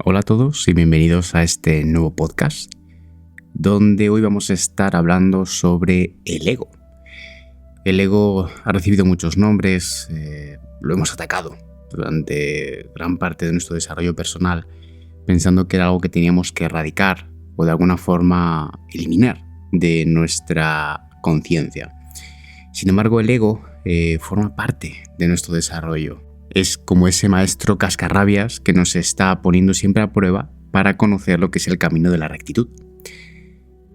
Hola a todos y bienvenidos a este nuevo podcast, donde hoy vamos a estar hablando sobre el ego. El ego ha recibido muchos nombres, lo hemos atacado durante gran parte de nuestro desarrollo personal, pensando que era algo que teníamos que erradicar o de alguna forma eliminar de nuestra conciencia. Sin embargo, el ego forma parte de nuestro desarrollo. Es como ese maestro cascarrabias que nos está poniendo siempre a prueba para conocer lo que es el camino de la rectitud.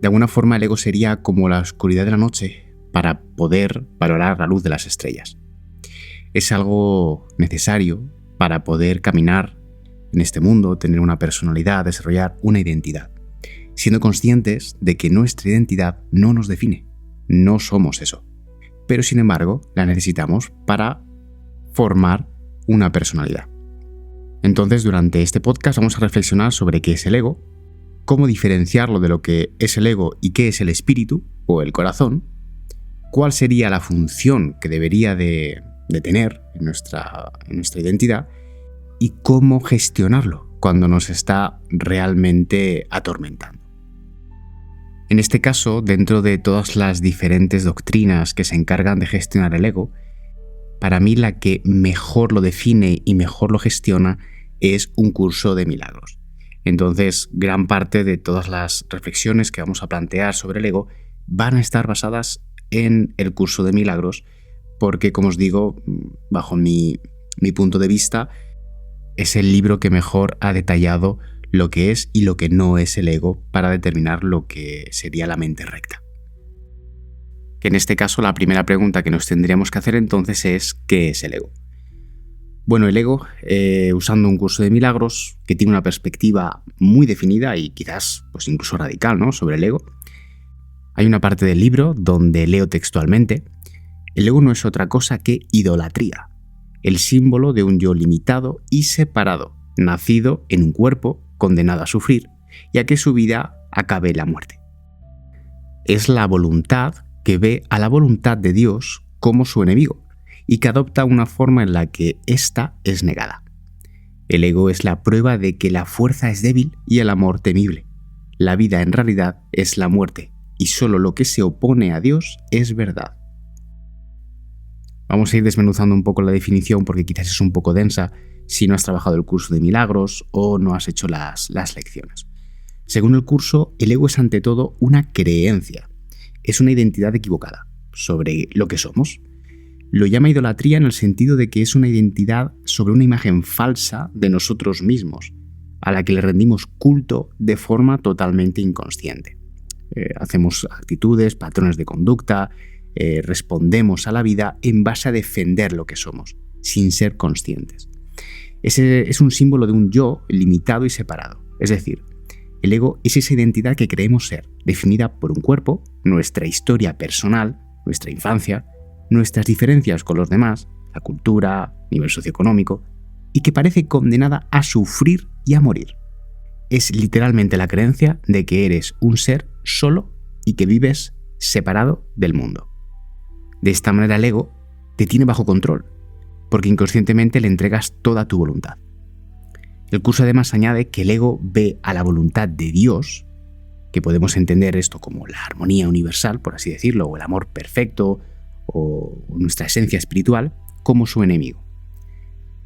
De alguna forma, el ego sería como la oscuridad de la noche para poder valorar la luz de las estrellas. Es algo necesario para poder caminar en este mundo, tener una personalidad, desarrollar una identidad, siendo conscientes de que nuestra identidad no nos define, no somos eso. Pero sin embargo, la necesitamos para formar una personalidad. Entonces, durante este podcast vamos a reflexionar sobre qué es el ego, cómo diferenciarlo de lo que es el ego y qué es el espíritu o el corazón, cuál sería la función que debería de tener en nuestra identidad y cómo gestionarlo cuando nos está realmente atormentando. En este caso, dentro de todas las diferentes doctrinas que se encargan de gestionar el ego, para mí la que mejor lo define y mejor lo gestiona es un curso de milagros. Entonces, gran parte de todas las reflexiones que vamos a plantear sobre el ego van a estar basadas en el curso de milagros, porque, como os digo, bajo mi punto de vista, es el libro que mejor ha detallado lo que es y lo que no es el ego para determinar lo que sería la mente recta. Que en este caso la primera pregunta que nos tendríamos que hacer entonces es ¿qué es el ego? Bueno, el ego, usando un curso de milagros que tiene una perspectiva muy definida y quizás pues incluso radical, ¿no?, sobre el ego, hay una parte del libro donde leo textualmente: el ego no es otra cosa que idolatría, el símbolo de un yo limitado y separado, nacido en un cuerpo condenado a sufrir y a que su vida acabe en la muerte. Es la voluntad que ve a la voluntad de Dios como su enemigo y que adopta una forma en la que ésta es negada. El ego es la prueba de que la fuerza es débil y el amor temible. La vida en realidad es la muerte y solo lo que se opone a Dios es verdad. Vamos a ir desmenuzando un poco la definición porque quizás es un poco densa si no has trabajado el curso de milagros o no has hecho las lecciones. Según el curso, el ego es ante todo una creencia. Es una identidad equivocada sobre lo que somos. Lo llama idolatría en el sentido de que es una identidad sobre una imagen falsa de nosotros mismos, a la que le rendimos culto de forma totalmente inconsciente. Hacemos actitudes, patrones de conducta, respondemos a la vida en base a defender lo que somos, sin ser conscientes. Ese es un símbolo de un yo limitado y separado. Es decir, el ego es esa identidad que creemos ser, definida por un cuerpo, nuestra historia personal, nuestra infancia, nuestras diferencias con los demás, la cultura, nivel socioeconómico, y que parece condenada a sufrir y a morir. Es literalmente la creencia de que eres un ser solo y que vives separado del mundo. De esta manera el ego te tiene bajo control, porque inconscientemente le entregas toda tu voluntad. El curso además añade que el ego ve a la voluntad de Dios, que podemos entender esto como la armonía universal, por así decirlo, o el amor perfecto, o nuestra esencia espiritual, como su enemigo.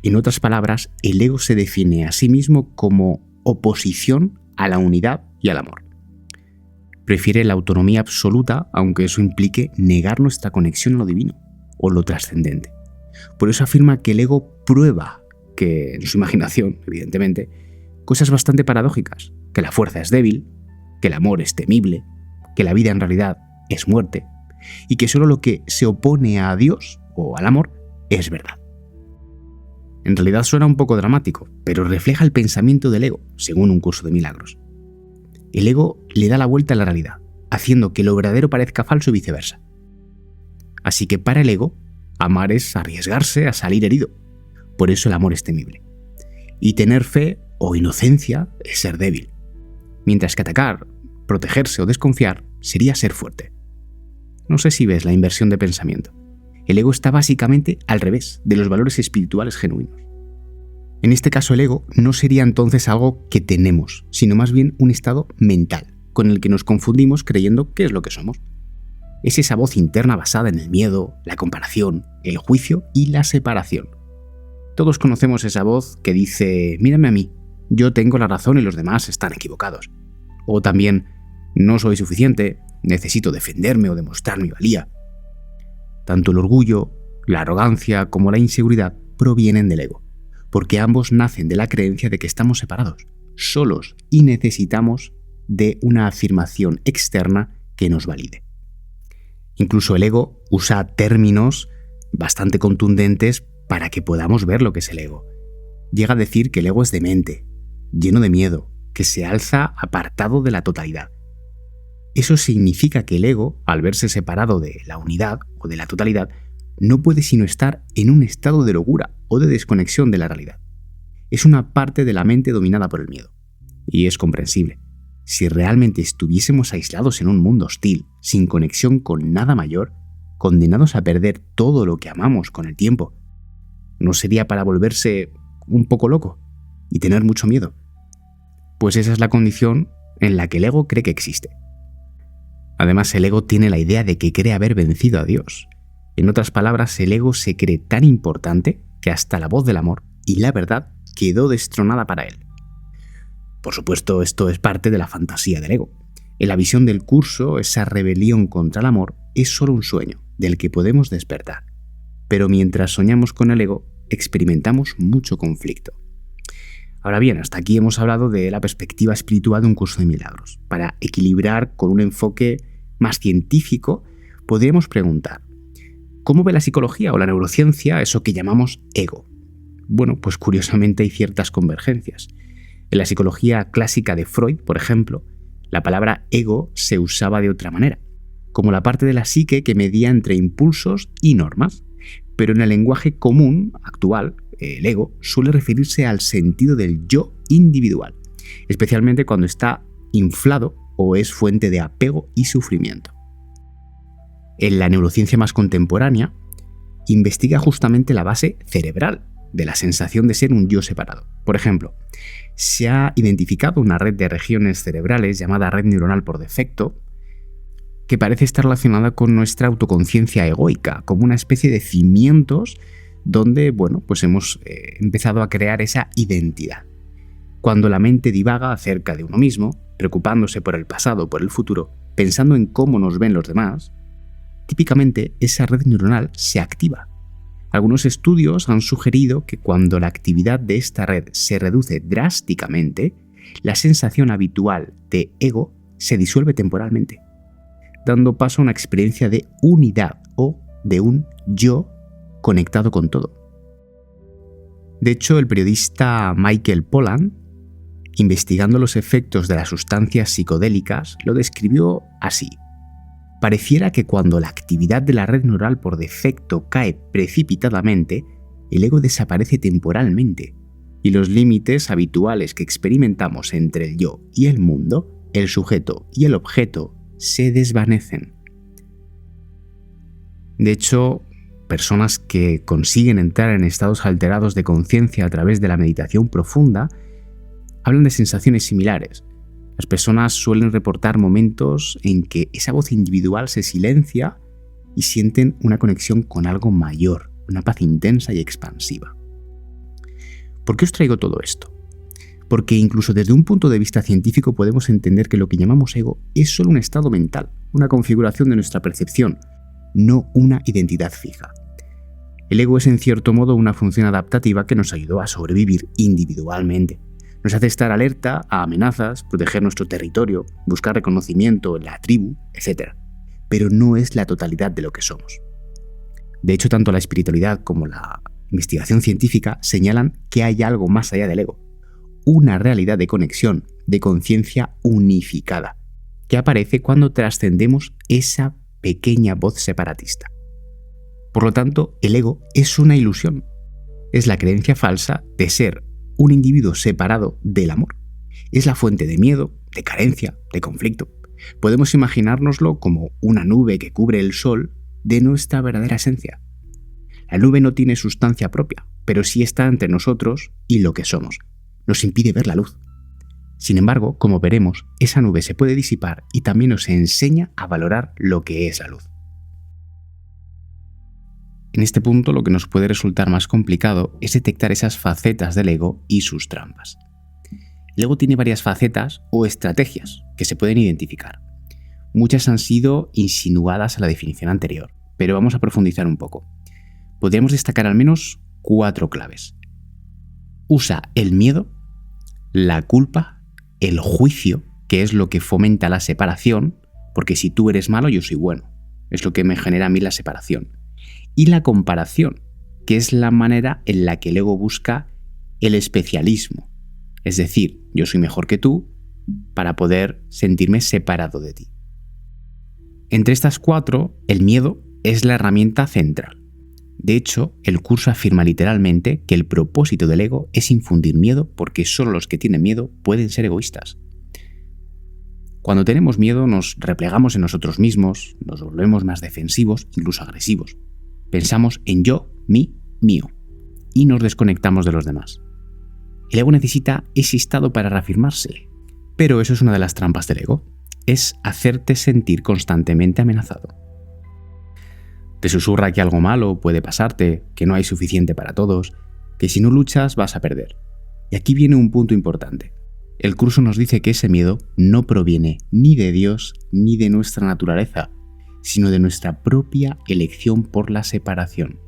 En otras palabras, el ego se define a sí mismo como oposición a la unidad y al amor. Prefiere la autonomía absoluta, aunque eso implique negar nuestra conexión a lo divino o lo trascendente. Por eso afirma que el ego prueba que en su imaginación, evidentemente, cosas bastante paradójicas, que la fuerza es débil, que el amor es temible, que la vida en realidad es muerte, y que solo lo que se opone a Dios o al amor es verdad. En realidad suena un poco dramático, pero refleja el pensamiento del ego, según un curso de milagros. El ego le da la vuelta a la realidad, haciendo que lo verdadero parezca falso y viceversa. Así que para el ego, amar es arriesgarse a salir herido. Por eso el amor es temible. Y tener fe o inocencia es ser débil. Mientras que atacar, protegerse o desconfiar sería ser fuerte. No sé si ves la inversión de pensamiento. El ego está básicamente al revés de los valores espirituales genuinos. En este caso, el ego no sería entonces algo que tenemos, sino más bien un estado mental, con el que nos confundimos creyendo que es lo que somos. Es esa voz interna basada en el miedo, la comparación, el juicio y la separación. Todos conocemos esa voz que dice: mírame a mí, yo tengo la razón y los demás están equivocados. O también: no soy suficiente, necesito defenderme o demostrar mi valía. Tanto el orgullo, la arrogancia como la inseguridad provienen del ego, porque ambos nacen de la creencia de que estamos separados, solos y necesitamos de una afirmación externa que nos valide. Incluso el ego usa términos bastante contundentes para que podamos ver lo que es el ego. Llega a decir que el ego es demente, lleno de miedo, que se alza apartado de la totalidad. Eso significa que el ego, al verse separado de la unidad o de la totalidad, no puede sino estar en un estado de locura o de desconexión de la realidad. Es una parte de la mente dominada por el miedo. Y es comprensible. Si realmente estuviésemos aislados en un mundo hostil, sin conexión con nada mayor, condenados a perder todo lo que amamos con el tiempo, ¿no sería para volverse un poco loco y tener mucho miedo? Pues esa es la condición en la que el ego cree que existe. Además, el ego tiene la idea de que cree haber vencido a Dios. En otras palabras, el ego se cree tan importante que hasta la voz del amor y la verdad quedó destronada para él. Por supuesto, esto es parte de la fantasía del ego. En la visión del curso, esa rebelión contra el amor es solo un sueño del que podemos despertar. Pero mientras soñamos con el ego, experimentamos mucho conflicto. Ahora bien, hasta aquí hemos hablado de la perspectiva espiritual de un curso de milagros. Para equilibrar con un enfoque más científico, podríamos preguntar: ¿cómo ve la psicología o la neurociencia eso que llamamos ego? Bueno, pues curiosamente hay ciertas convergencias. En la psicología clásica de Freud, por ejemplo, la palabra ego se usaba de otra manera, como la parte de la psique que medía entre impulsos y normas. Pero en el lenguaje común actual, el ego suele referirse al sentido del yo individual, especialmente cuando está inflado o es fuente de apego y sufrimiento. En la neurociencia más contemporánea, investiga justamente la base cerebral de la sensación de ser un yo separado. Por ejemplo, se ha identificado una red de regiones cerebrales llamada red neuronal por defecto, que parece estar relacionada con nuestra autoconciencia egoica, como una especie de cimientos donde, pues hemos empezado a crear esa identidad. Cuando la mente divaga acerca de uno mismo, preocupándose por el pasado o por el futuro, pensando en cómo nos ven los demás, típicamente esa red neuronal se activa. Algunos estudios han sugerido que cuando la actividad de esta red se reduce drásticamente, la sensación habitual de ego se disuelve temporalmente, dando paso a una experiencia de unidad o de un yo conectado con todo. De hecho, el periodista Michael Pollan, investigando los efectos de las sustancias psicodélicas, lo describió así: pareciera que cuando la actividad de la red neural por defecto cae precipitadamente, el ego desaparece temporalmente, y los límites habituales que experimentamos entre el yo y el mundo, el sujeto y el objeto, se desvanecen. De hecho, personas que consiguen entrar en estados alterados de conciencia a través de la meditación profunda hablan de sensaciones similares. Las personas suelen reportar momentos en que esa voz individual se silencia y sienten una conexión con algo mayor, una paz intensa y expansiva. ¿Por qué os traigo todo esto? Porque incluso desde un punto de vista científico podemos entender que lo que llamamos ego es solo un estado mental, una configuración de nuestra percepción, no una identidad fija. El ego es en cierto modo una función adaptativa que nos ayudó a sobrevivir individualmente. Nos hace estar alerta a amenazas, proteger nuestro territorio, buscar reconocimiento en la tribu, etc. Pero no es la totalidad de lo que somos. De hecho, tanto la espiritualidad como la investigación científica señalan que hay algo más allá del ego, una realidad de conexión, de conciencia unificada, que aparece cuando trascendemos esa pequeña voz separatista. Por lo tanto, el ego es una ilusión. Es la creencia falsa de ser un individuo separado del amor. Es la fuente de miedo, de carencia, de conflicto. Podemos imaginárnoslo como una nube que cubre el sol de nuestra verdadera esencia. La nube no tiene sustancia propia, pero sí está entre nosotros y lo que somos. Nos impide ver la luz. Sin embargo, como veremos, esa nube se puede disipar y también nos enseña a valorar lo que es la luz. En este punto, lo que nos puede resultar más complicado es detectar esas facetas del ego y sus trampas. El ego tiene varias facetas o estrategias que se pueden identificar. Muchas han sido insinuadas a la definición anterior, pero vamos a profundizar un poco. Podríamos destacar al menos 4 claves. Usa el miedo, la culpa, el juicio, que es lo que fomenta la separación, porque si tú eres malo, yo soy bueno. Es lo que me genera a mí la separación. Y la comparación, que es la manera en la que el ego busca el especialismo. Es decir, yo soy mejor que tú para poder sentirme separado de ti. Entre estas 4, el miedo es la herramienta central. De hecho, el curso afirma literalmente que el propósito del ego es infundir miedo porque solo los que tienen miedo pueden ser egoístas. Cuando tenemos miedo nos replegamos en nosotros mismos, nos volvemos más defensivos, incluso agresivos. Pensamos en yo, mí, mío, y nos desconectamos de los demás. El ego necesita ese estado para reafirmarse, pero eso es una de las trampas del ego, es hacerte sentir constantemente amenazado. Te susurra que algo malo puede pasarte, que no hay suficiente para todos, que si no luchas vas a perder. Y aquí viene un punto importante. El curso nos dice que ese miedo no proviene ni de Dios ni de nuestra naturaleza, sino de nuestra propia elección por la separación.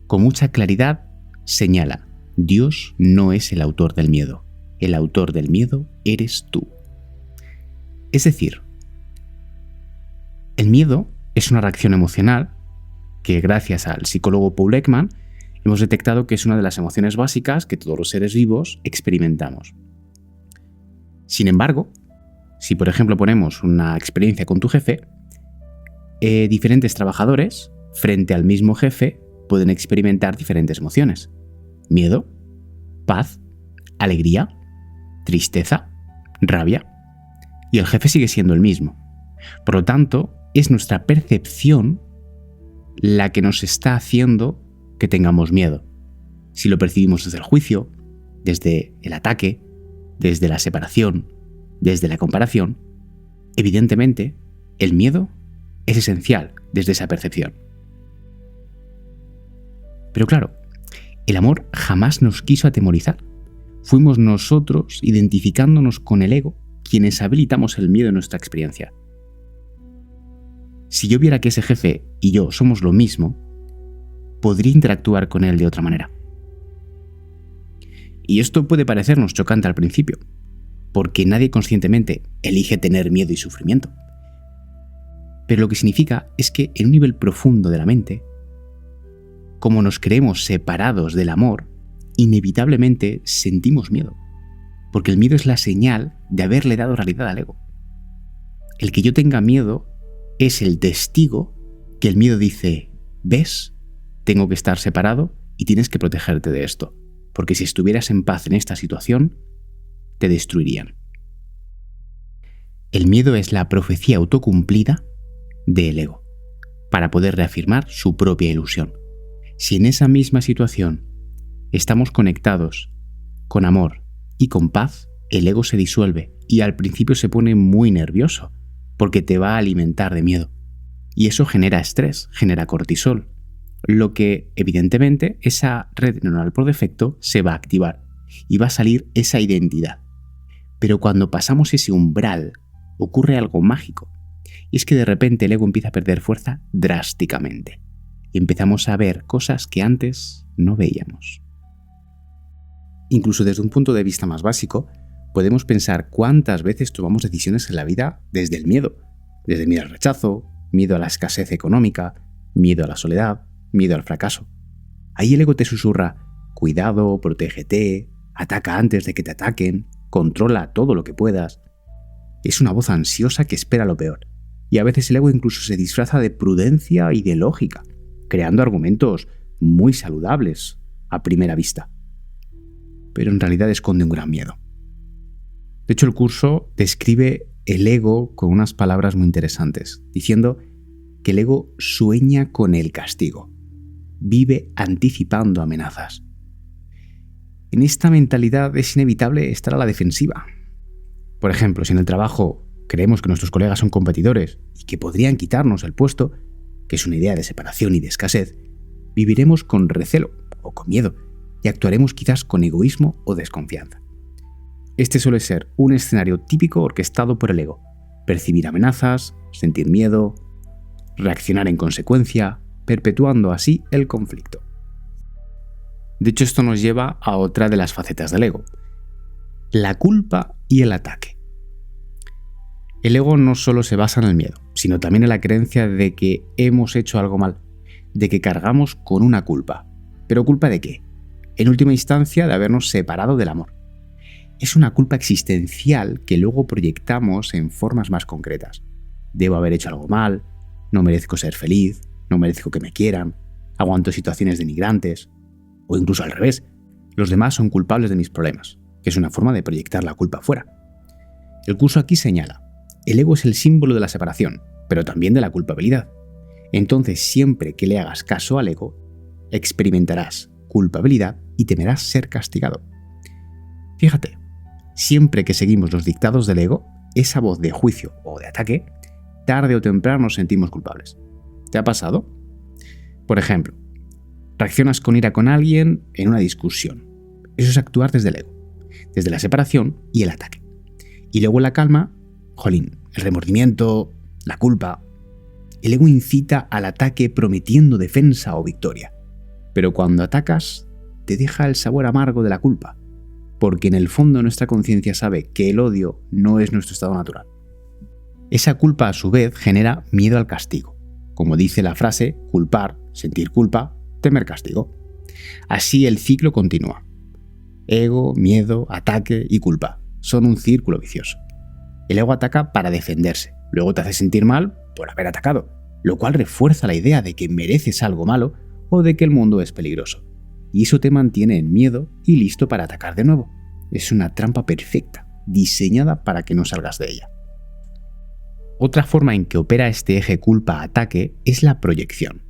Con mucha claridad señala, Dios no es el autor del miedo. El autor del miedo eres tú. Es decir, el miedo es una reacción emocional que, gracias al psicólogo Paul Ekman, hemos detectado que es una de las emociones básicas que todos los seres vivos experimentamos. Sin embargo, si por ejemplo ponemos una experiencia con tu jefe, diferentes trabajadores, frente al mismo jefe, pueden experimentar diferentes emociones. Miedo, paz, alegría, tristeza, rabia. Y el jefe sigue siendo el mismo. Por lo tanto, es nuestra percepción la que nos está haciendo que tengamos miedo. Si lo percibimos desde el juicio, desde el ataque, desde la separación, desde la comparación, evidentemente, el miedo es esencial desde esa percepción. Pero claro, el amor jamás nos quiso atemorizar. Fuimos nosotros, identificándonos con el ego, quienes habilitamos el miedo en nuestra experiencia. Si yo viera que ese jefe y yo somos lo mismo, podría interactuar con él de otra manera. Y esto puede parecernos chocante al principio, porque nadie conscientemente elige tener miedo y sufrimiento. Pero lo que significa es que en un nivel profundo de la mente, como nos creemos separados del amor, inevitablemente sentimos miedo, porque el miedo es la señal de haberle dado realidad al ego. El que yo tenga miedo es el testigo que el miedo dice, ¿ves? Tengo que estar separado y tienes que protegerte de esto, porque si estuvieras en paz en esta situación, te destruirían. El miedo es la profecía autocumplida del ego, para poder reafirmar su propia ilusión. Si en esa misma situación estamos conectados con amor y con paz, el ego se disuelve y al principio se pone muy nervioso, porque te va a alimentar de miedo. Y eso genera estrés, genera cortisol, lo que evidentemente esa red neuronal por defecto se va a activar y va a salir esa identidad. Pero cuando pasamos ese umbral, ocurre algo mágico. Y es que de repente el ego empieza a perder fuerza drásticamente. Y empezamos a ver cosas que antes no veíamos. Incluso desde un punto de vista más básico, podemos pensar cuántas veces tomamos decisiones en la vida desde el miedo. Desde el miedo al rechazo, miedo a la escasez económica, miedo a la soledad, miedo al fracaso. Ahí el ego te susurra, cuidado, protégete, ataca antes de que te ataquen, controla todo lo que puedas. Es una voz ansiosa que espera lo peor. Y a veces el ego incluso se disfraza de prudencia y de lógica, creando argumentos muy saludables a primera vista. Pero en realidad esconde un gran miedo. De hecho, el curso describe el ego con unas palabras muy interesantes, diciendo que el ego sueña con el castigo. vive anticipando amenazas. En esta mentalidad es inevitable estar a la defensiva. Por ejemplo, si en el trabajo creemos que nuestros colegas son competidores y que podrían quitarnos el puesto, que es una idea de separación y de escasez, viviremos con recelo o con miedo y actuaremos quizás con egoísmo o desconfianza. Este suele ser un escenario típico orquestado por el ego: percibir amenazas, sentir miedo, reaccionar en consecuencia, perpetuando así el conflicto. De hecho, esto nos lleva a otra de las facetas del ego: la culpa y el ataque. El ego no solo se basa en el miedo, sino también en la creencia de que hemos hecho algo mal, de que cargamos con una culpa. ¿Pero culpa de qué? En última instancia, de habernos separado del amor. Es una culpa existencial que luego proyectamos en formas más concretas. Debo haber hecho algo mal, no merezco ser feliz, no merezco que me quieran, aguanto situaciones denigrantes, o incluso al revés, los demás son culpables de mis problemas, que es una forma de proyectar la culpa fuera. El curso aquí señala: el ego es el símbolo de la separación, pero también de la culpabilidad. Entonces, siempre que le hagas caso al ego, experimentarás culpabilidad y temerás ser castigado. Fíjate, siempre que seguimos los dictados del ego, esa voz de juicio o de ataque, tarde o temprano nos sentimos culpables. ¿Te ha pasado? Por ejemplo, reaccionas con ira con alguien en una discusión. Eso es actuar desde el ego, desde la separación y el ataque. Y luego en la calma, el remordimiento, la culpa. El ego incita al ataque prometiendo defensa o victoria. Pero cuando atacas, te deja el sabor amargo de la culpa, porque en el fondo nuestra conciencia sabe que el odio no es nuestro estado natural. Esa culpa, a su vez, genera miedo al castigo. Como dice la frase: culpar, sentir culpa, temer castigo. Así el ciclo continúa. Ego, miedo, ataque y culpa. Son un círculo vicioso. El ego ataca para defenderse, luego te hace sentir mal por haber atacado, lo cual refuerza la idea de que mereces algo malo o de que el mundo es peligroso. Y eso te mantiene en miedo y listo para atacar de nuevo. Es una trampa perfecta, diseñada para que no salgas de ella. Otra forma en que opera este eje culpa-ataque es la proyección.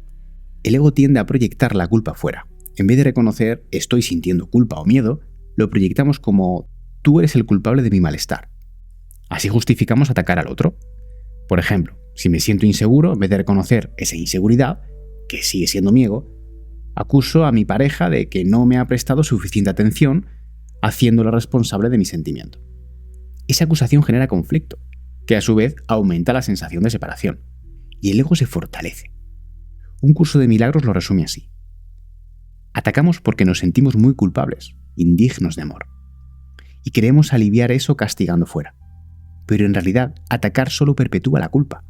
El ego tiende a proyectar la culpa fuera. En vez de reconocer estoy sintiendo culpa o miedo, lo proyectamos como tú eres el culpable de mi malestar. Así justificamos atacar al otro. Por ejemplo, si me siento inseguro, en vez de reconocer esa inseguridad, que sigue siendo mi ego, acuso a mi pareja de que no me ha prestado suficiente atención, haciéndola responsable de mi sentimiento. Esa acusación genera conflicto, que a su vez aumenta la sensación de separación, y el ego se fortalece. Un curso de milagros lo resume así: atacamos porque nos sentimos muy culpables, indignos de amor, y queremos aliviar eso castigando fuera. Pero en realidad, atacar solo perpetúa la culpa.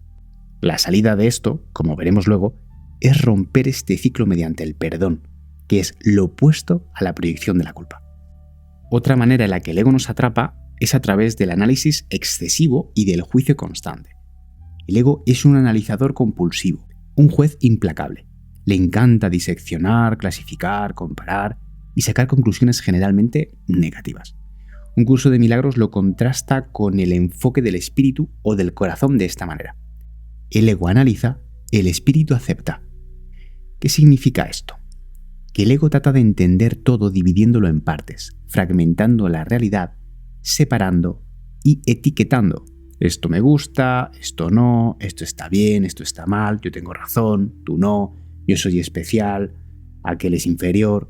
La salida de esto, como veremos luego, es romper este ciclo mediante el perdón, que es lo opuesto a la proyección de la culpa. Otra manera en la que el ego nos atrapa es a través del análisis excesivo y del juicio constante. El ego es un analizador compulsivo, un juez implacable. Le encanta diseccionar, clasificar, comparar y sacar conclusiones generalmente negativas. Un curso de milagros lo contrasta con el enfoque del espíritu o del corazón de esta manera. El ego analiza, el espíritu acepta. ¿Qué significa esto? Que el ego trata de entender todo dividiéndolo en partes, fragmentando la realidad, separando y etiquetando. Esto me gusta, esto no, esto está bien, esto está mal, yo tengo razón, tú no, yo soy especial, aquel es inferior.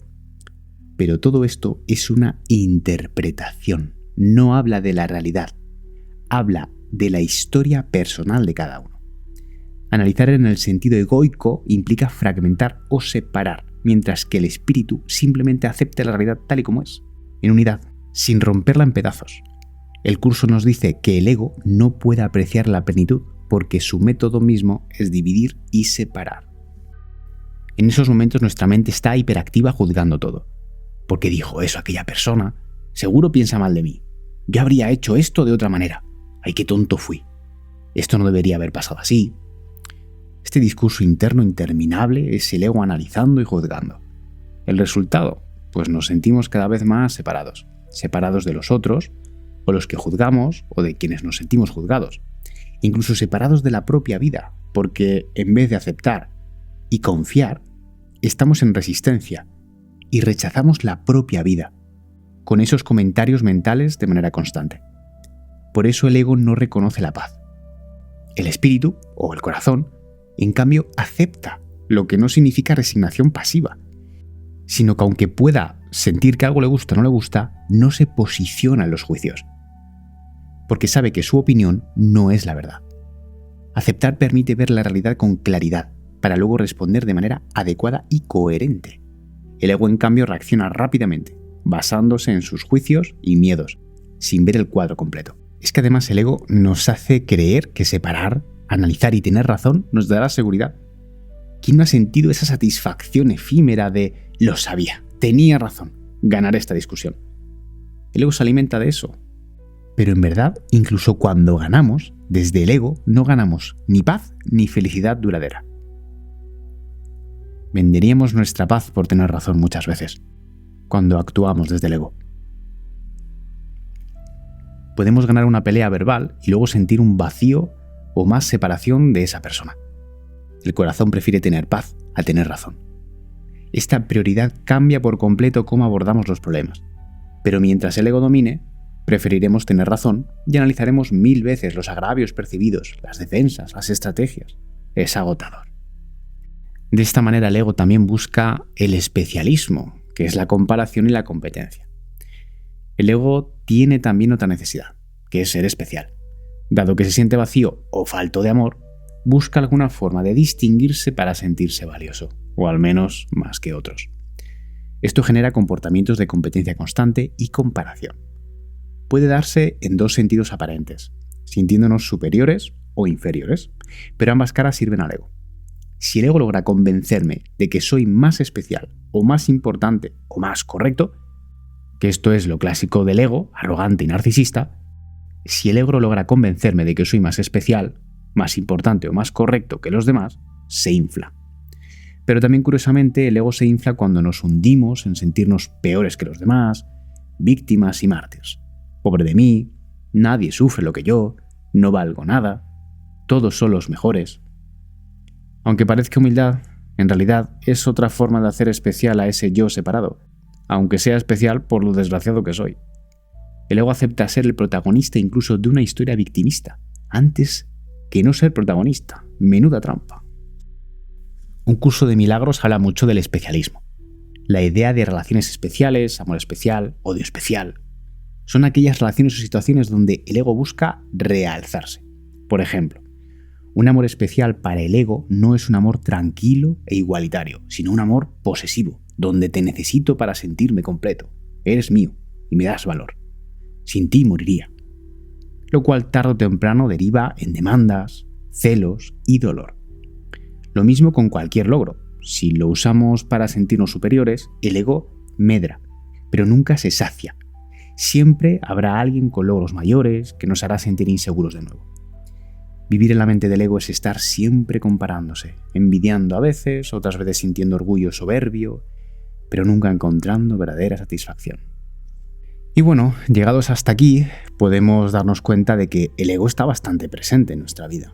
Pero todo esto es una interpretación, no habla de la realidad, habla de la historia personal de cada uno. Analizar en el sentido egoico implica fragmentar o separar, mientras que el espíritu simplemente acepta la realidad tal y como es, en unidad, sin romperla en pedazos. El curso nos dice que el ego no puede apreciar la plenitud porque su método mismo es dividir y separar. En esos momentos nuestra mente está hiperactiva juzgando todo. ¿Por qué dijo eso aquella persona? Seguro piensa mal de mí. Yo habría hecho esto de otra manera. ¡Ay, qué tonto fui! Esto no debería haber pasado así. Este discurso interno interminable es el ego analizando y juzgando. ¿El resultado? Pues nos sentimos cada vez más separados. Separados de los otros, o los que juzgamos, o de quienes nos sentimos juzgados. Incluso separados de la propia vida, porque en vez de aceptar y confiar, estamos en resistencia y rechazamos la propia vida, con esos comentarios mentales de manera constante. Por eso el ego no reconoce la paz. El espíritu, o el corazón, en cambio, acepta, lo que no significa resignación pasiva, sino que aunque pueda sentir que algo le gusta o no le gusta, no se posiciona en los juicios, porque sabe que su opinión no es la verdad. Aceptar permite ver la realidad con claridad, para luego responder de manera adecuada y coherente. El ego, en cambio, reacciona rápidamente, basándose en sus juicios y miedos, sin ver el cuadro completo. Es que además el ego nos hace creer que separar, analizar y tener razón nos dará seguridad. ¿Quién no ha sentido esa satisfacción efímera de lo sabía, tenía razón, ganar esta discusión? El ego se alimenta de eso. Pero en verdad, incluso cuando ganamos, desde el ego no ganamos ni paz ni felicidad duradera. Venderíamos nuestra paz por tener razón muchas veces, cuando actuamos desde el ego. Podemos ganar una pelea verbal y luego sentir un vacío o más separación de esa persona. El corazón prefiere tener paz a tener razón. Esta prioridad cambia por completo cómo abordamos los problemas. Pero mientras el ego domine, preferiremos tener razón y analizaremos 1000 veces los agravios percibidos, las defensas, las estrategias. Es agotador. De esta manera el ego también busca el especialismo, que es la comparación y la competencia. El ego tiene también otra necesidad, que es ser especial. Dado que se siente vacío o falto de amor, busca alguna forma de distinguirse para sentirse valioso, o al menos más que otros. Esto genera comportamientos de competencia constante y comparación. Puede darse en dos sentidos aparentes, sintiéndonos superiores o inferiores, pero ambas caras sirven al ego. Si el ego logra convencerme de que soy más especial, o más importante, o más correcto, que esto es lo clásico del ego, arrogante y narcisista, si el ego logra convencerme de que soy más especial, más importante o más correcto que los demás, se infla. Pero también, curiosamente, el ego se infla cuando nos hundimos en sentirnos peores que los demás, víctimas y mártires. Pobre de mí, nadie sufre lo que yo, no valgo nada, todos son los mejores. Aunque parezca humildad, en realidad es otra forma de hacer especial a ese yo separado, aunque sea especial por lo desgraciado que soy. El ego acepta ser el protagonista incluso de una historia victimista, antes que no ser protagonista. Menuda trampa. Un curso de milagros habla mucho del especialismo. La idea de relaciones especiales, amor especial, odio especial, son aquellas relaciones o situaciones donde el ego busca realzarse. Por ejemplo, un amor especial para el ego no es un amor tranquilo e igualitario, sino un amor posesivo, donde te necesito para sentirme completo. Eres mío y me das valor. Sin ti moriría. Lo cual tarde o temprano deriva en demandas, celos y dolor. Lo mismo con cualquier logro. Si lo usamos para sentirnos superiores, el ego medra, pero nunca se sacia. Siempre habrá alguien con logros mayores que nos hará sentir inseguros de nuevo. Vivir en la mente del ego es estar siempre comparándose, envidiando a veces, otras veces sintiendo orgullo soberbio, pero nunca encontrando verdadera satisfacción. Y bueno, llegados hasta aquí, podemos darnos cuenta de que el ego está bastante presente en nuestra vida.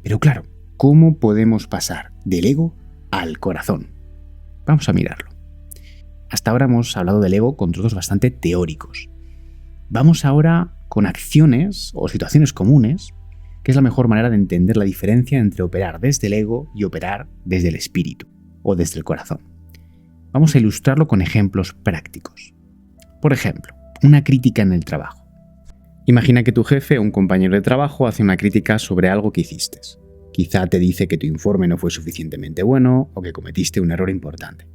Pero claro, ¿cómo podemos pasar del ego al corazón? Vamos a mirarlo. Hasta ahora hemos hablado del ego con trozos bastante teóricos. Vamos ahora con acciones o situaciones comunes, que es la mejor manera de entender la diferencia entre operar desde el ego y operar desde el espíritu o desde el corazón. Vamos a ilustrarlo con ejemplos prácticos. Por ejemplo, una crítica en el trabajo. Imagina que tu jefe o un compañero de trabajo hace una crítica sobre algo que hiciste. Quizá te dice que tu informe no fue suficientemente bueno o que cometiste un error importante.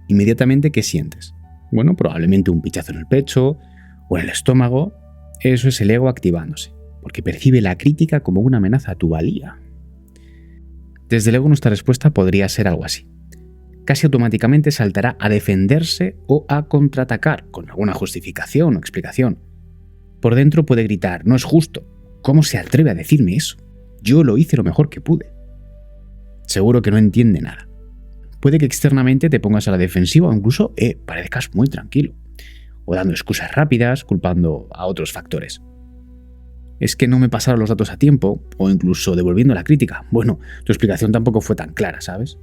Inmediatamente, ¿qué sientes? Bueno, probablemente un pinchazo en el pecho o en el estómago. Eso es el ego activándose, porque percibe la crítica como una amenaza a tu valía. Desde el ego nuestra respuesta podría ser algo así. Casi automáticamente saltará a defenderse o a contraatacar con alguna justificación o explicación. Por dentro puede gritar, no es justo, ¿cómo se atreve a decirme eso? Yo lo hice lo mejor que pude. Seguro que no entiende nada. Puede que externamente te pongas a la defensiva o incluso parezcas muy tranquilo, o dando excusas rápidas, culpando a otros factores. Es que no me pasaron los datos a tiempo, o incluso devolviendo la crítica. Bueno, tu explicación tampoco fue tan clara, ¿sabes?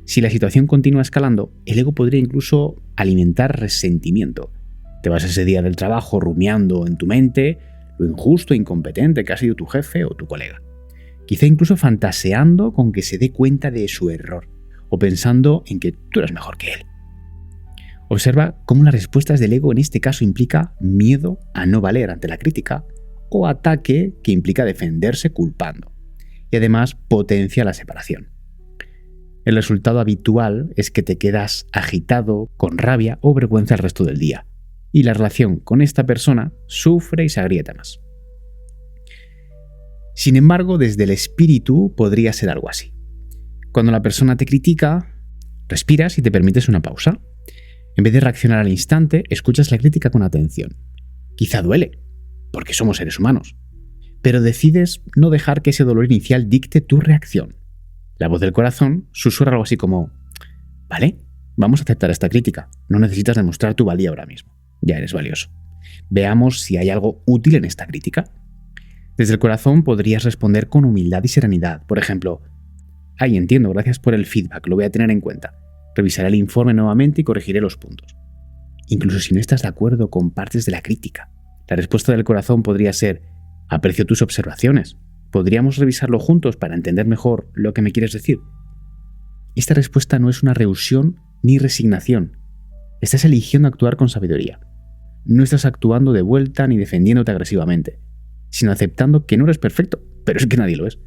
Si la situación continúa escalando, el ego podría incluso alimentar resentimiento. Te vas ese día del trabajo rumiando en tu mente lo injusto e incompetente que ha sido tu jefe o tu colega. Quizá incluso fantaseando con que se dé cuenta de su error o pensando en que tú eres mejor que él. Observa cómo las respuestas del ego en este caso implica miedo a no valer ante la crítica o ataque que implica defenderse culpando. Y además potencia la separación. El resultado habitual es que te quedas agitado, con rabia o vergüenza el resto del día. Y la relación con esta persona sufre y se agrieta más. Sin embargo, desde el espíritu podría ser algo así. Cuando la persona te critica, respiras y te permites una pausa. En vez de reaccionar al instante, escuchas la crítica con atención. Quizá duele, porque somos seres humanos. Pero decides no dejar que ese dolor inicial dicte tu reacción. La voz del corazón susurra algo así como: vale, vamos a aceptar esta crítica. No necesitas demostrar tu valía ahora mismo. Ya eres valioso. Veamos si hay algo útil en esta crítica. Desde el corazón podrías responder con humildad y serenidad. Por ejemplo: entiendo, gracias por el feedback, lo voy a tener en cuenta. Revisaré el informe nuevamente y corregiré los puntos. Incluso si no estás de acuerdo con partes de la crítica, la respuesta del corazón podría ser: aprecio tus observaciones. ¿Podríamos revisarlo juntos para entender mejor lo que me quieres decir? Esta respuesta no es una rehúsión ni resignación. Estás eligiendo actuar con sabiduría. No estás actuando de vuelta ni defendiéndote agresivamente, sino aceptando que no eres perfecto, pero es que nadie lo es,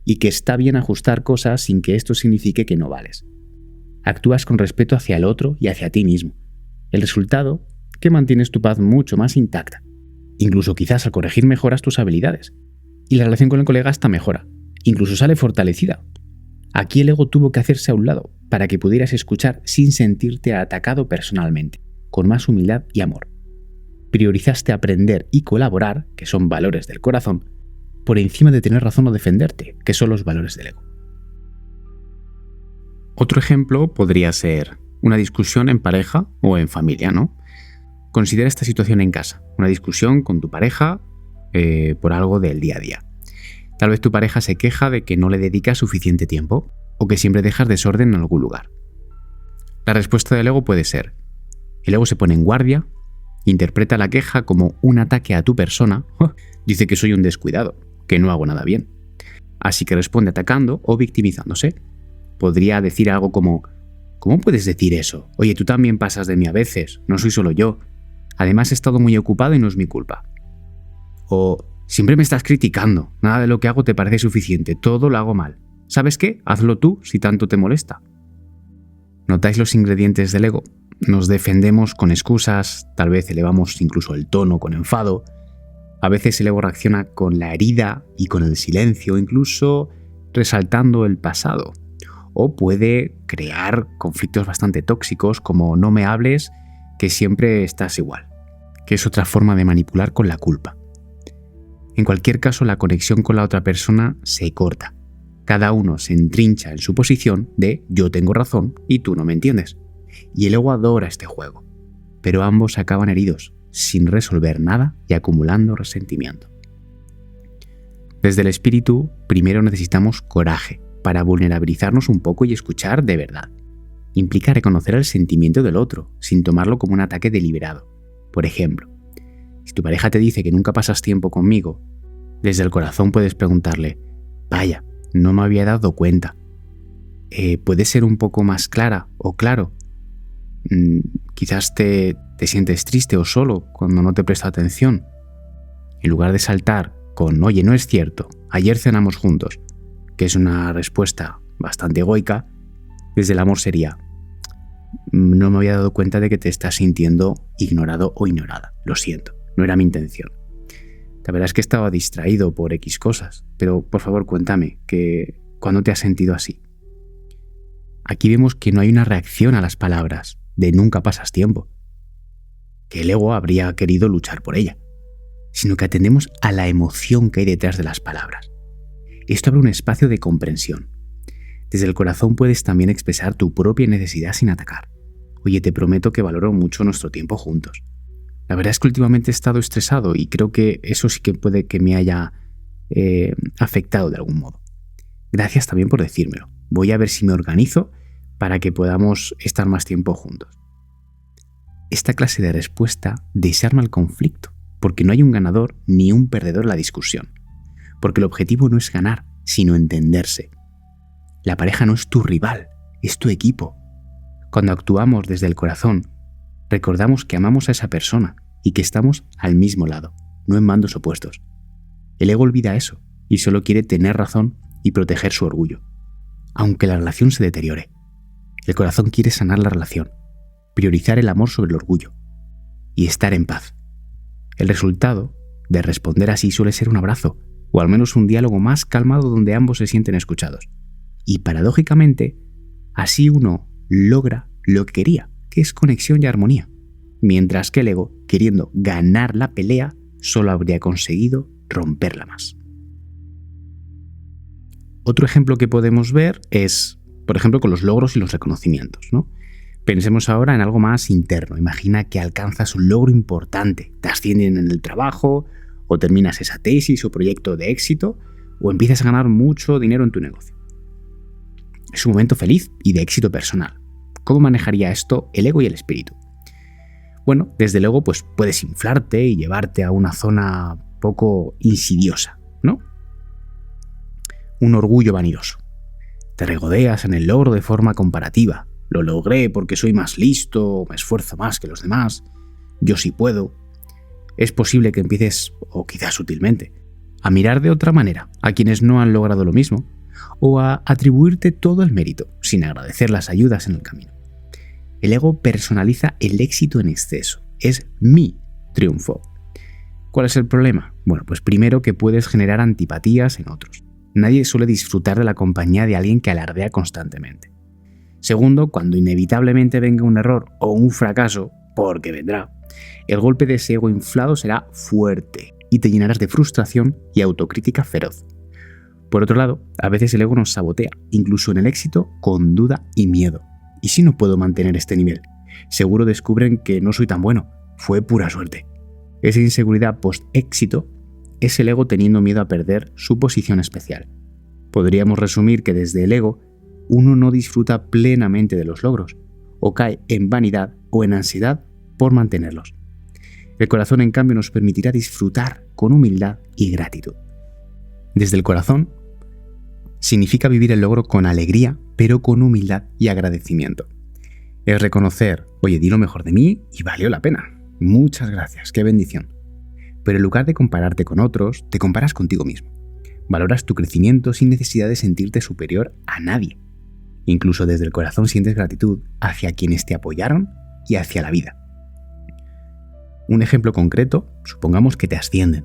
y que está bien ajustar cosas sin que esto signifique que no vales. Actúas con respeto hacia el otro y hacia ti mismo. El resultado, que mantienes tu paz mucho más intacta. Incluso quizás al corregir mejoras tus habilidades. Y la relación con el colega hasta mejora. Incluso sale fortalecida. Aquí el ego tuvo que hacerse a un lado para que pudieras escuchar sin sentirte atacado personalmente, con más humildad y amor. Priorizaste aprender y colaborar, que son valores del corazón, por encima de tener razón o defenderte, que son los valores del ego. Otro ejemplo podría ser una discusión en pareja o en familia, ¿no? Considera esta situación en casa, una discusión con tu pareja por algo del día a día. Tal vez tu pareja se queja de que no le dedicas suficiente tiempo o que siempre dejas desorden en algún lugar. La respuesta del ego puede ser: el ego se pone en guardia, interpreta la queja como un ataque a tu persona, dice que soy un descuidado, que no hago nada bien. Así que responde atacando o victimizándose. Podría decir algo como: ¿cómo puedes decir eso? Oye, tú también pasas de mí a veces, no soy solo yo. Además he estado muy ocupado y no es mi culpa. O: siempre me estás criticando, nada de lo que hago te parece suficiente, todo lo hago mal. ¿Sabes qué? Hazlo tú si tanto te molesta. ¿Notáis los ingredientes del ego? Nos defendemos con excusas, tal vez elevamos incluso el tono con enfado. A veces el ego reacciona con la herida y con el silencio, incluso resaltando el pasado. O puede crear conflictos bastante tóxicos como: no me hables, que siempre estás igual, que es otra forma de manipular con la culpa. En cualquier caso, la conexión con la otra persona se corta. Cada uno se entrincha en su posición de yo tengo razón y tú no me entiendes. Y el ego adora este juego, pero ambos acaban heridos, sin resolver nada y acumulando resentimiento. Desde el espíritu, primero necesitamos coraje para vulnerabilizarnos un poco y escuchar de verdad. Implica reconocer el sentimiento del otro, sin tomarlo como un ataque deliberado. Por ejemplo, si tu pareja te dice que nunca pasas tiempo conmigo, desde el corazón puedes preguntarle: vaya, no me había dado cuenta. ¿Puedes ser un poco más clara o claro? Quizás te sientes triste o solo cuando no te presto atención. En lugar de saltar con: oye, no es cierto, ayer cenamos juntos, que es una respuesta bastante egoica, desde el amor sería: no me había dado cuenta de que te estás sintiendo ignorado o ignorada. Lo siento, no era mi intención. La verdad es que estaba distraído por X cosas, pero por favor cuéntame, ¿cuándo te has sentido así? Aquí vemos que no hay una reacción a las palabras de nunca pasas tiempo, que el ego habría querido luchar por ella, sino que atendemos a la emoción que hay detrás de las palabras. Esto abre un espacio de comprensión. Desde el corazón puedes también expresar tu propia necesidad sin atacar. Oye, te prometo que valoro mucho nuestro tiempo juntos. La verdad es que últimamente he estado estresado y creo que eso sí que puede que me haya afectado de algún modo. Gracias también por decírmelo. Voy a ver si me organizo para que podamos estar más tiempo juntos. Esta clase de respuesta desarma el conflicto, porque no hay un ganador ni un perdedor en la discusión, porque el objetivo no es ganar, sino entenderse. La pareja no es tu rival, es tu equipo. Cuando actuamos desde el corazón, recordamos que amamos a esa persona y que estamos al mismo lado, no en bandos opuestos. El ego olvida eso y solo quiere tener razón y proteger su orgullo, aunque la relación se deteriore. El corazón quiere sanar la relación, priorizar el amor sobre el orgullo y estar en paz. El resultado de responder así suele ser un abrazo, o al menos un diálogo más calmado donde ambos se sienten escuchados. Y paradójicamente, así uno logra lo que quería, que es conexión y armonía, mientras que el ego, queriendo ganar la pelea, solo habría conseguido romperla más. Otro ejemplo que podemos ver es, por ejemplo, con los logros y los reconocimientos, ¿no? Pensemos ahora en algo más interno. Imagina que alcanzas un logro importante, te ascienden en el trabajo, o terminas esa tesis o proyecto de éxito, o empiezas a ganar mucho dinero en tu negocio. Es un momento feliz y de éxito personal. ¿Cómo manejaría esto el ego y el espíritu? Bueno, desde el ego pues puedes inflarte y llevarte a una zona poco insidiosa, ¿no? Un orgullo vanidoso. Te regodeas en el logro de forma comparativa. Lo logré porque soy más listo, me esfuerzo más que los demás, yo sí puedo. Es posible que empieces, o quizás sutilmente, a mirar de otra manera a quienes no han logrado lo mismo, o a atribuirte todo el mérito, sin agradecer las ayudas en el camino. El ego personaliza el éxito en exceso. Es mi triunfo. ¿Cuál es el problema? Bueno, pues primero que puedes generar antipatías en otros. Nadie suele disfrutar de la compañía de alguien que alardea constantemente. Segundo, cuando inevitablemente venga un error o un fracaso, porque vendrá, el golpe de ese ego inflado será fuerte y te llenarás de frustración y autocrítica feroz. Por otro lado, a veces el ego nos sabotea, incluso en el éxito, con duda y miedo. ¿Y si no puedo mantener este nivel? Seguro descubren que no soy tan bueno, fue pura suerte. Esa inseguridad post-éxito es el ego teniendo miedo a perder su posición especial. Podríamos resumir que desde el ego, uno no disfruta plenamente de los logros, o cae en vanidad o en ansiedad por mantenerlos. El corazón, en cambio, nos permitirá disfrutar con humildad y gratitud. Desde el corazón, significa vivir el logro con alegría, pero con humildad y agradecimiento. Es reconocer, oye, di lo mejor de mí y valió la pena. Muchas gracias, qué bendición. Pero en lugar de compararte con otros, te comparas contigo mismo. Valoras tu crecimiento sin necesidad de sentirte superior a nadie. Incluso desde el corazón sientes gratitud hacia quienes te apoyaron y hacia la vida. Un ejemplo concreto, supongamos que te ascienden.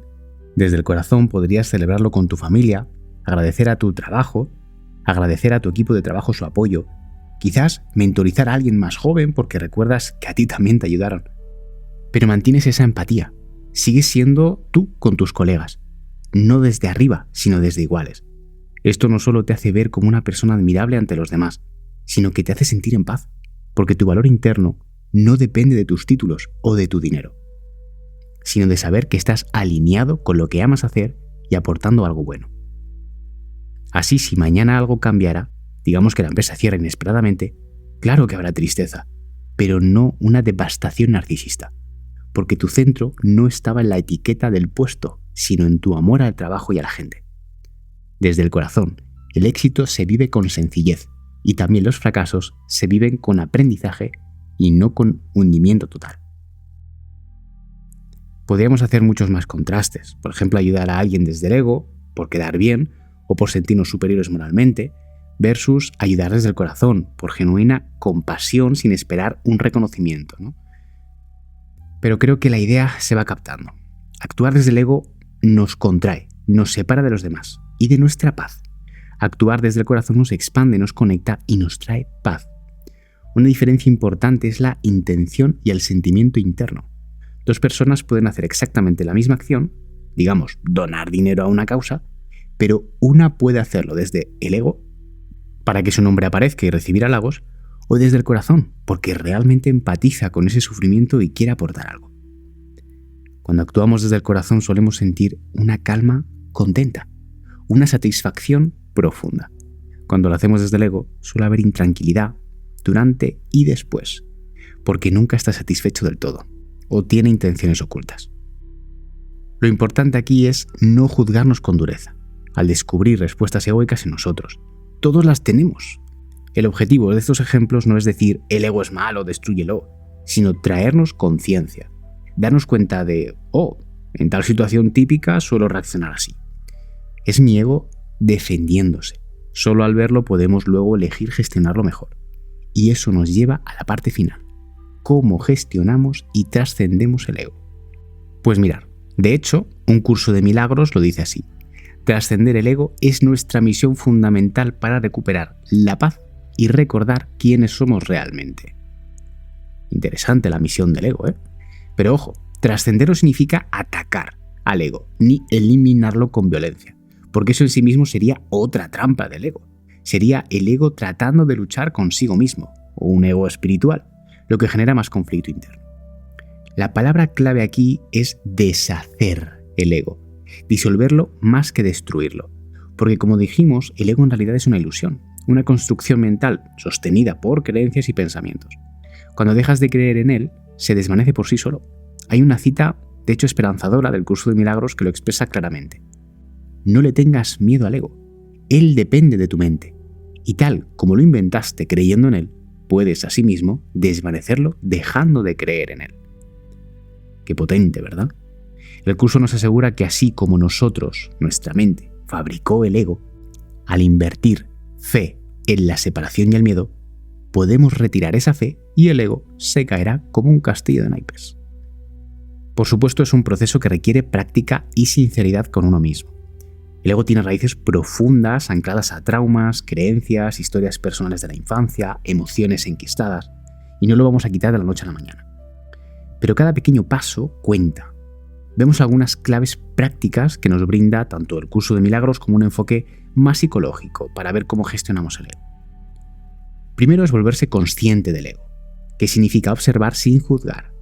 Desde el corazón podrías celebrarlo con tu familia, agradecer a tu trabajo, agradecer a tu equipo de trabajo su apoyo, quizás mentorizar a alguien más joven porque recuerdas que a ti también te ayudaron. Pero mantienes esa empatía, sigues siendo tú con tus colegas, no desde arriba, sino desde iguales. Esto no solo te hace ver como una persona admirable ante los demás, sino que te hace sentir en paz, porque tu valor interno no depende de tus títulos o de tu dinero, sino de saber que estás alineado con lo que amas hacer y aportando algo bueno. Así, si mañana algo cambiara, digamos que la empresa cierra inesperadamente, claro que habrá tristeza, pero no una devastación narcisista, porque tu centro no estaba en la etiqueta del puesto, sino en tu amor al trabajo y a la gente. Desde el corazón, el éxito se vive con sencillez y también los fracasos se viven con aprendizaje y no con hundimiento total. Podríamos hacer muchos más contrastes, por ejemplo, ayudar a alguien desde el ego, por quedar bien o por sentirnos superiores moralmente, versus ayudar desde el corazón, por genuina compasión sin esperar un reconocimiento, ¿no? Pero creo que la idea se va captando. Actuar desde el ego nos contrae, nos separa de los demás y de nuestra paz. Actuar desde el corazón nos expande, nos conecta y nos trae paz. Una diferencia importante es la intención y el sentimiento interno. Dos personas pueden hacer exactamente la misma acción, digamos, donar dinero a una causa, pero una puede hacerlo desde el ego, para que su nombre aparezca y recibir halagos, o desde el corazón, porque realmente empatiza con ese sufrimiento y quiere aportar algo. Cuando actuamos desde el corazón solemos sentir una calma contenta, una satisfacción profunda. Cuando lo hacemos desde el ego suele haber intranquilidad, durante y después, porque nunca está satisfecho del todo o tiene intenciones ocultas. Lo importante aquí es no juzgarnos con dureza al descubrir respuestas egoicas en nosotros. Todos las tenemos. El objetivo de estos ejemplos no es decir el ego es malo, destrúyelo, sino traernos conciencia, darnos cuenta de, en tal situación típica suelo reaccionar así. Es mi ego defendiéndose. Solo al verlo podemos luego elegir gestionarlo mejor. Y eso nos lleva a la parte final. ¿Cómo gestionamos y trascendemos el ego? Pues mirar, de hecho, un curso de milagros lo dice así. Trascender el ego es nuestra misión fundamental para recuperar la paz y recordar quiénes somos realmente. Interesante la misión del ego, ¿eh? Pero ojo, trascender no significa atacar al ego, ni eliminarlo con violencia, porque eso en sí mismo sería otra trampa del ego. Sería el ego tratando de luchar consigo mismo, o un ego espiritual, lo que genera más conflicto interno. La palabra clave aquí es deshacer el ego, disolverlo más que destruirlo, porque como dijimos, el ego en realidad es una ilusión, una construcción mental sostenida por creencias y pensamientos. Cuando dejas de creer en él, se desvanece por sí solo. Hay una cita, de hecho esperanzadora, del curso de milagros que lo expresa claramente. No le tengas miedo al ego. Él depende de tu mente. Y tal como lo inventaste creyendo en él, puedes asimismo desvanecerlo dejando de creer en él. Qué potente, ¿verdad? El curso nos asegura que así como nosotros, nuestra mente, fabricó el ego, al invertir fe en la separación y el miedo, podemos retirar esa fe y el ego se caerá como un castillo de naipes. Por supuesto, es un proceso que requiere práctica y sinceridad con uno mismo. El ego tiene raíces profundas ancladas a traumas, creencias, historias personales de la infancia, emociones enquistadas, y no lo vamos a quitar de la noche a la mañana. Pero cada pequeño paso cuenta. Vemos algunas claves prácticas que nos brinda tanto el curso de milagros como un enfoque más psicológico para ver cómo gestionamos el ego. Primero es volverse consciente del ego, que significa observar sin juzgar.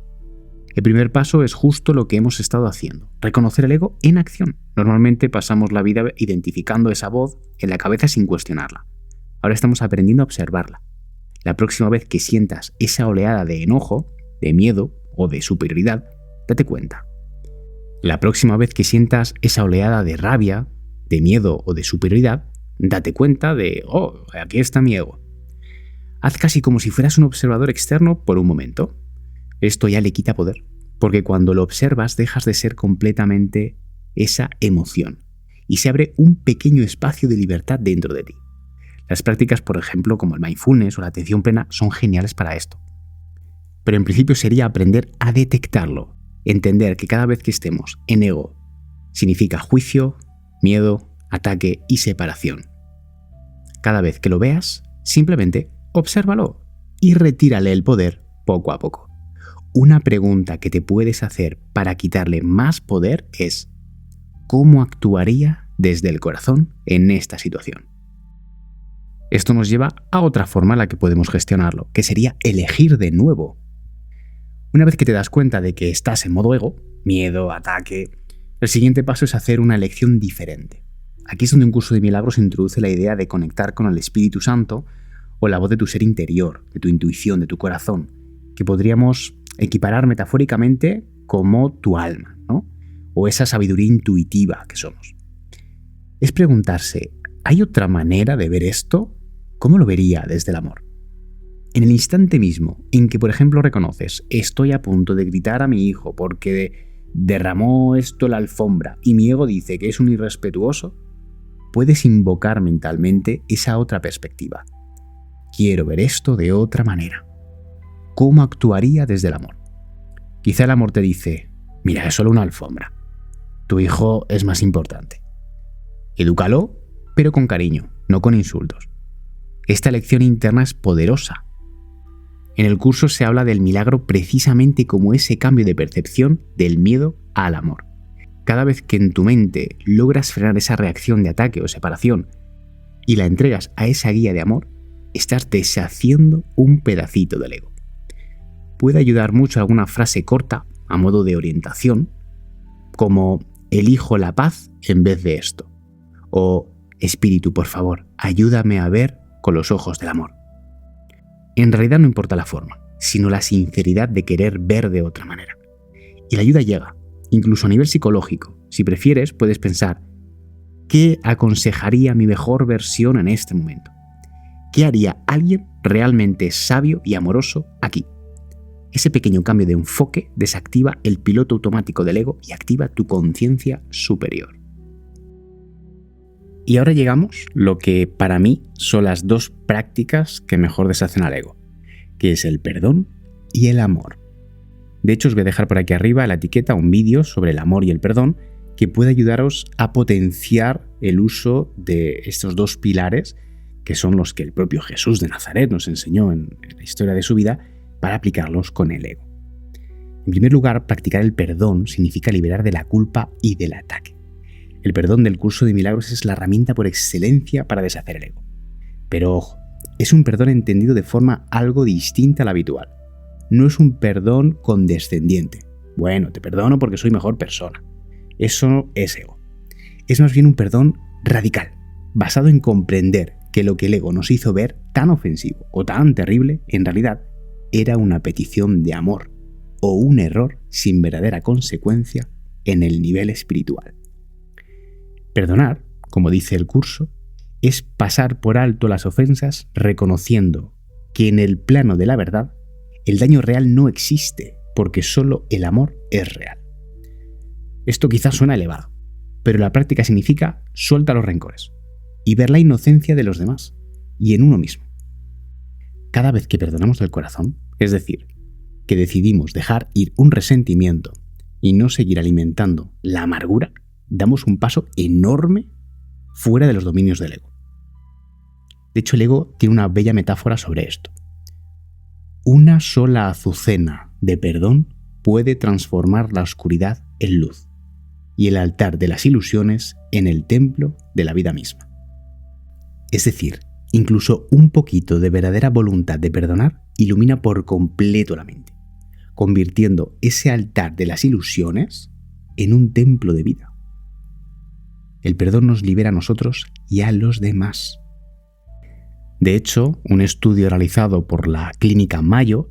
El primer paso es justo lo que hemos estado haciendo, reconocer el ego en acción. Normalmente pasamos la vida identificando esa voz en la cabeza sin cuestionarla. Ahora estamos aprendiendo a observarla. La próxima vez que sientas esa oleada de enojo, de miedo o de superioridad, date cuenta. La próxima vez que sientas esa oleada de rabia, de miedo o de superioridad, date cuenta de, aquí está mi ego. Haz casi como si fueras un observador externo por un momento. Esto ya le quita poder, porque cuando lo observas dejas de ser completamente esa emoción y se abre un pequeño espacio de libertad dentro de ti. Las prácticas, por ejemplo, como el mindfulness o la atención plena, son geniales para esto. Pero en principio sería aprender a detectarlo, entender que cada vez que estemos en ego significa juicio, miedo, ataque y separación. Cada vez que lo veas, simplemente obsérvalo y retírale el poder poco a poco. Una pregunta que te puedes hacer para quitarle más poder es: ¿cómo actuaría desde el corazón en esta situación? Esto nos lleva a otra forma en la que podemos gestionarlo, que sería elegir de nuevo. Una vez que te das cuenta de que estás en modo ego, miedo, ataque, el siguiente paso es hacer una elección diferente. Aquí es donde un curso de milagros introduce la idea de conectar con el Espíritu Santo o la voz de tu ser interior, de tu intuición, de tu corazón, que podríamos equiparar metafóricamente como tu alma, ¿no? O esa sabiduría intuitiva que somos. Es preguntarse, ¿hay otra manera de ver esto? ¿Cómo lo vería desde el amor? En el instante mismo en que, por ejemplo, reconoces, estoy a punto de gritar a mi hijo porque derramó esto la alfombra y mi ego dice que es un irrespetuoso, puedes invocar mentalmente esa otra perspectiva. Quiero ver esto de otra manera. ¿Cómo actuaría desde el amor? Quizá el amor te dice, mira, es solo una alfombra. Tu hijo es más importante. Edúcalo, pero con cariño, no con insultos. Esta lección interna es poderosa. En el curso se habla del milagro precisamente como ese cambio de percepción del miedo al amor. Cada vez que en tu mente logras frenar esa reacción de ataque o separación y la entregas a esa guía de amor, estás deshaciendo un pedacito del ego. Puede ayudar mucho alguna frase corta, a modo de orientación, como elijo la paz en vez de esto, o espíritu, por favor, ayúdame a ver con los ojos del amor. En realidad no importa la forma, sino la sinceridad de querer ver de otra manera. Y la ayuda llega, incluso a nivel psicológico. Si prefieres, puedes pensar, ¿qué aconsejaría mi mejor versión en este momento? ¿Qué haría alguien realmente sabio y amoroso aquí? Ese pequeño cambio de enfoque desactiva el piloto automático del ego y activa tu conciencia superior. Y ahora llegamos a lo que para mí son las dos prácticas que mejor deshacen al ego, que es el perdón y el amor. De hecho, os voy a dejar por aquí arriba en la etiqueta un vídeo sobre el amor y el perdón que puede ayudaros a potenciar el uso de estos dos pilares que son los que el propio Jesús de Nazaret nos enseñó en la historia de su vida para aplicarlos con el ego. En primer lugar, practicar el perdón significa liberar de la culpa y del ataque. El perdón del curso de milagros es la herramienta por excelencia para deshacer el ego. Pero ojo, es un perdón entendido de forma algo distinta a la habitual. No es un perdón condescendiente. Bueno, te perdono porque soy mejor persona. Eso es ego. Es más bien un perdón radical, basado en comprender que lo que el ego nos hizo ver tan ofensivo o tan terrible, en realidad era una petición de amor o un error sin verdadera consecuencia en el nivel espiritual. Perdonar, como dice el curso, es pasar por alto las ofensas reconociendo que en el plano de la verdad el daño real no existe porque solo el amor es real. Esto quizás suena elevado, pero la práctica significa suelta los rencores y ver la inocencia de los demás y en uno mismo. Cada vez que perdonamos del corazón, es decir, que decidimos dejar ir un resentimiento y no seguir alimentando la amargura, damos un paso enorme fuera de los dominios del ego. De hecho, el ego tiene una bella metáfora sobre esto. Una sola azucena de perdón puede transformar la oscuridad en luz y el altar de las ilusiones en el templo de la vida misma. Es decir, incluso un poquito de verdadera voluntad de perdonar ilumina por completo la mente, convirtiendo ese altar de las ilusiones en un templo de vida. El perdón nos libera a nosotros y a los demás. De hecho, un estudio realizado por la Clínica Mayo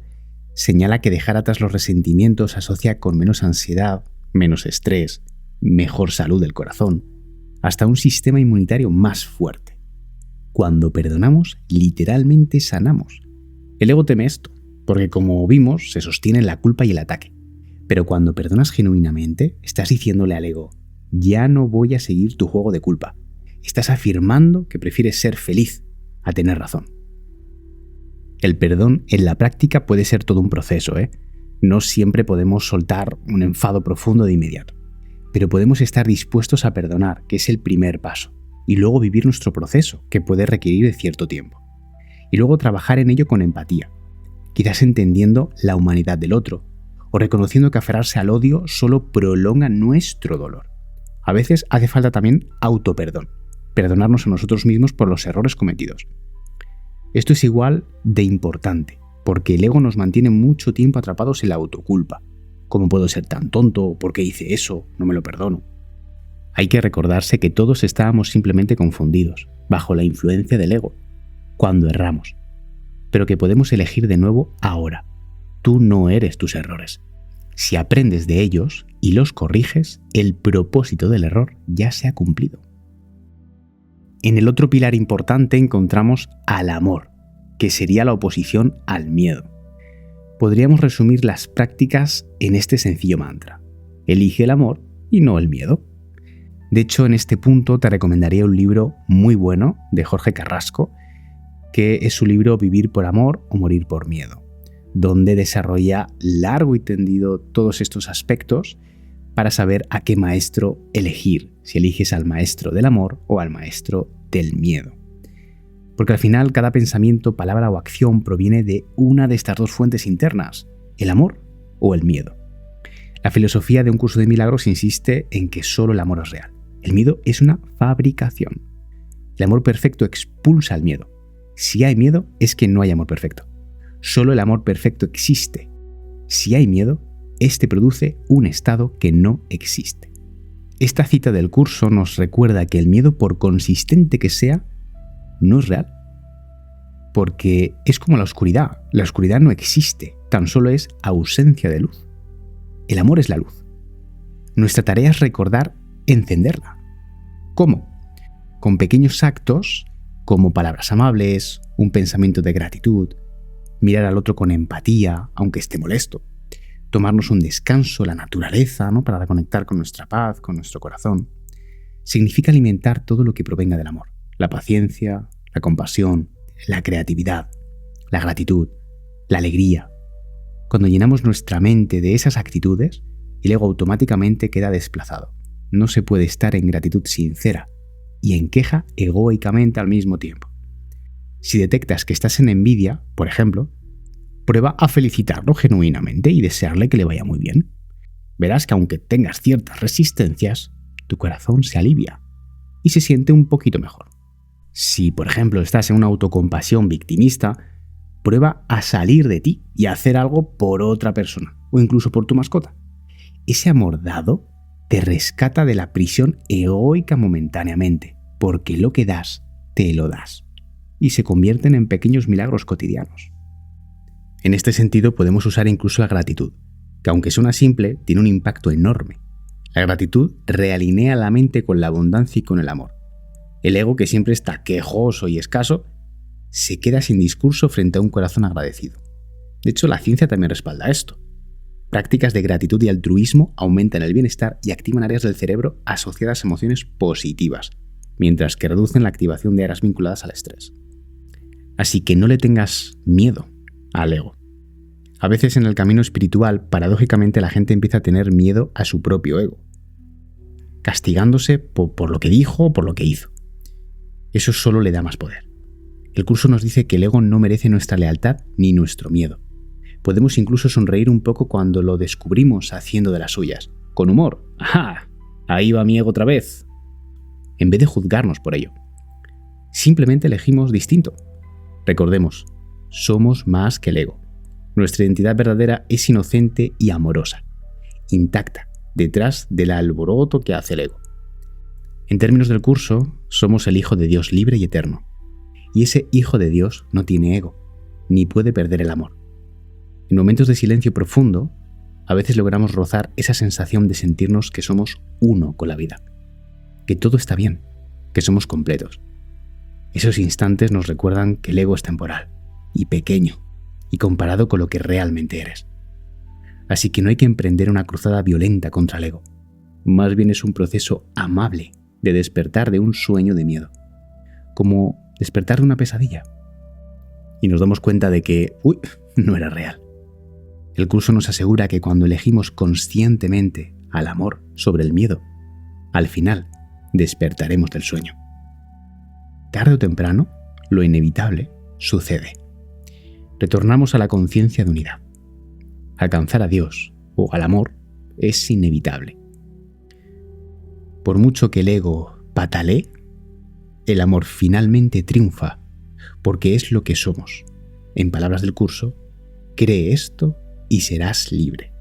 señala que dejar atrás los resentimientos se asocia con menos ansiedad, menos estrés, mejor salud del corazón, hasta un sistema inmunitario más fuerte. Cuando perdonamos, literalmente sanamos. El ego teme esto, porque como vimos, se sostiene en la culpa y el ataque. Pero cuando perdonas genuinamente, estás diciéndole al ego, ya no voy a seguir tu juego de culpa. Estás afirmando que prefieres ser feliz a tener razón. El perdón en la práctica puede ser todo un proceso, ¿eh? No siempre podemos soltar un enfado profundo de inmediato, pero podemos estar dispuestos a perdonar, que es el primer paso, y luego vivir nuestro proceso, que puede requerir de cierto tiempo. Y luego trabajar en ello con empatía, quizás entendiendo la humanidad del otro, o reconociendo que aferrarse al odio solo prolonga nuestro dolor. A veces hace falta también autoperdón, perdonarnos a nosotros mismos por los errores cometidos. Esto es igual de importante, porque el ego nos mantiene mucho tiempo atrapados en la autoculpa. ¿Cómo puedo ser tan tonto? ¿Por qué hice eso? No me lo perdono. Hay que recordarse que todos estábamos simplemente confundidos, bajo la influencia del ego, cuando erramos, pero que podemos elegir de nuevo ahora. Tú no eres tus errores. Si aprendes de ellos y los corriges, el propósito del error ya se ha cumplido. En el otro pilar importante encontramos al amor, que sería la oposición al miedo. Podríamos resumir las prácticas en este sencillo mantra: elige el amor y no el miedo. De hecho, en este punto te recomendaría un libro muy bueno de Jorge Carrasco, que es su libro Vivir por amor o morir por miedo, donde desarrolla largo y tendido todos estos aspectos para saber a qué maestro elegir, si eliges al maestro del amor o al maestro del miedo. Porque al final cada pensamiento, palabra o acción proviene de una de estas dos fuentes internas, el amor o el miedo. La filosofía de Un curso de milagros insiste en que solo el amor es real. El miedo es una fabricación. El amor perfecto expulsa el miedo. Si hay miedo, es que no hay amor perfecto. Solo el amor perfecto existe. Si hay miedo, este produce un estado que no existe. Esta cita del curso nos recuerda que el miedo, por consistente que sea, no es real. porque es como la oscuridad. La oscuridad no existe, tan solo es ausencia de luz. El amor es la luz. Nuestra tarea es recordar encenderla. ¿Cómo? Con pequeños actos como palabras amables, un pensamiento de gratitud, mirar al otro con empatía, aunque esté molesto, tomarnos un descanso, la naturaleza, ¿no? Para conectar con nuestra paz, con nuestro corazón. Significa alimentar todo lo que provenga del amor. La paciencia, la compasión, la creatividad, la gratitud, la alegría. Cuando llenamos nuestra mente de esas actitudes, el ego automáticamente queda desplazado. No se puede estar en gratitud sincera y en queja egoicamente al mismo tiempo. Si detectas que estás en envidia, por ejemplo, prueba a felicitarlo genuinamente y desearle que le vaya muy bien. Verás que aunque tengas ciertas resistencias, tu corazón se alivia y se siente un poquito mejor. Si, por ejemplo, estás en una autocompasión victimista, prueba a salir de ti y a hacer algo por otra persona o incluso por tu mascota. Ese amor dado te rescata de la prisión egoica momentáneamente, porque lo que das, te lo das, y se convierten en pequeños milagros cotidianos. En este sentido podemos usar incluso la gratitud, que aunque suena simple, tiene un impacto enorme. La gratitud realinea la mente con la abundancia y con el amor. El ego, que siempre está quejoso y escaso, se queda sin discurso frente a un corazón agradecido. De hecho, la ciencia también respalda esto. Prácticas de gratitud y altruismo aumentan el bienestar y activan áreas del cerebro asociadas a emociones positivas, mientras que reducen la activación de áreas vinculadas al estrés. Así que no le tengas miedo al ego. A veces en el camino espiritual, paradójicamente, la gente empieza a tener miedo a su propio ego, castigándose por lo que dijo o por lo que hizo. Eso solo le da más poder. El curso nos dice que el ego no merece nuestra lealtad ni nuestro miedo. Podemos incluso sonreír un poco cuando lo descubrimos haciendo de las suyas, con humor. ¡Ajá! Ahí va mi ego otra vez. En vez de juzgarnos por ello. Simplemente elegimos distinto. Recordemos, somos más que el ego. Nuestra identidad verdadera es inocente y amorosa, intacta, detrás del alboroto que hace el ego. En términos del curso, somos el Hijo de Dios libre y eterno. Y ese Hijo de Dios no tiene ego, ni puede perder el amor. En momentos de silencio profundo, a veces logramos rozar esa sensación de sentirnos que somos uno con la vida, que todo está bien, que somos completos. Esos instantes nos recuerdan que el ego es temporal y pequeño, y comparado con lo que realmente eres. Así que no hay que emprender una cruzada violenta contra el ego. Más bien es un proceso amable de despertar de un sueño de miedo, como despertar de una pesadilla. Y nos damos cuenta de que, no era real. El curso nos asegura que cuando elegimos conscientemente al amor sobre el miedo, al final despertaremos del sueño. Tarde o temprano, lo inevitable sucede. Retornamos a la conciencia de unidad. Alcanzar a Dios o al amor es inevitable. Por mucho que el ego patalee, el amor finalmente triunfa, porque es lo que somos. En palabras del curso, cree esto y serás libre.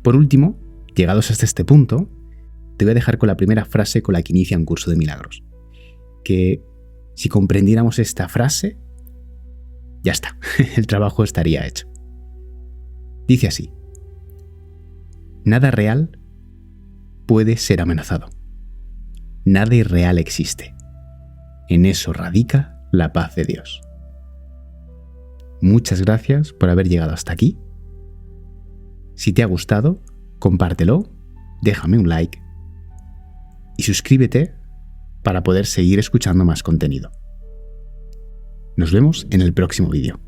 Por último, llegados hasta este punto, te voy a dejar con la primera frase con la que inicia un curso de milagros. Que si comprendiéramos esta frase, ya está, el trabajo estaría hecho. Dice así: nada real puede ser amenazado. Nada irreal existe. En eso radica la paz de Dios. Muchas gracias por haber llegado hasta aquí. Si te ha gustado, compártelo, déjame un like y suscríbete para poder seguir escuchando más contenido. Nos vemos en el próximo vídeo.